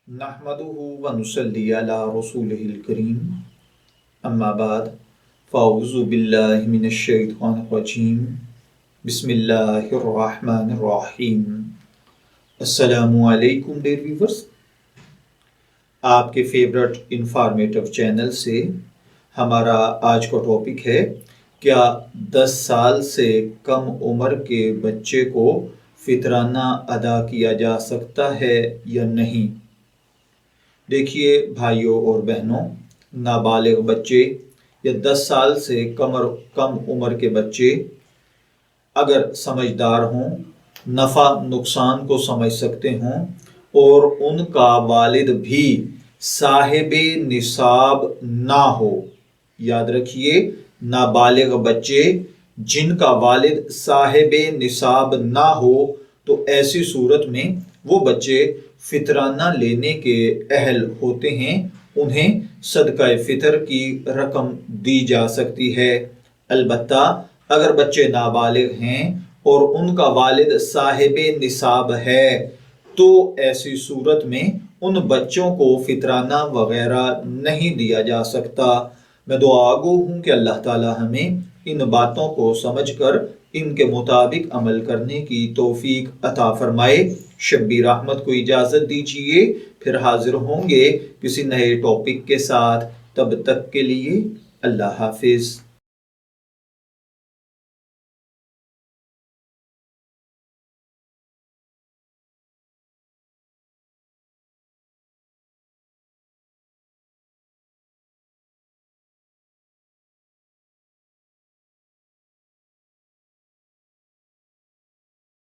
नहमदुहु व नुसल्ली अला रसूलिहिल करीम अम्मा बाद फ़अऊज़ु बिल्लाहि मिनश शैतानिर रजीम बिस्मिल्लाहिर रहमानिर रहीम। अस्सलामु अलैकुम डियर व्यूअर्स, आपके फेवरेट इंफॉर्मेटिव चैनल से हमारा आज का टॉपिक है, क्या 10 साल से कम उम्र के बच्चे को फितराना अदा किया जा सकता है या नहीं। देखिए भाइयों और बहनों, नाबालिग बच्चे या 10 साल से कम उम्र के बच्चे अगर समझदार हों, नफ़ा नुकसान को समझ सकते हों और उनका वालिद भी साहिबे निसाब ना हो। याद रखिए, नाबालिग बच्चे जिनका वालिद साहिबे निसाब ना हो तो ऐसी सूरत में वो बच्चे फितराना लेने के अहल होते हैं, उन्हें सदका फितर की रकम दी जा सकती है। अलबत्ता अगर बच्चे नाबालिग हैं और उनका वालिद साहिबे निसाब है तो ऐसी सूरत में उन बच्चों को फितराना वगैरह नहीं दिया जा सकता। मैं दुआ गो हूँ कि अल्लाह ताला हमें इन बातों को समझकर इनके मुताबिक अमल करने की तौफीक अता फरमाए। शब्बीर अहमद को इजाज़त दीजिए, फिर हाजिर होंगे किसी नए टॉपिक के साथ। तब तक के लिए अल्लाह हाफिज़।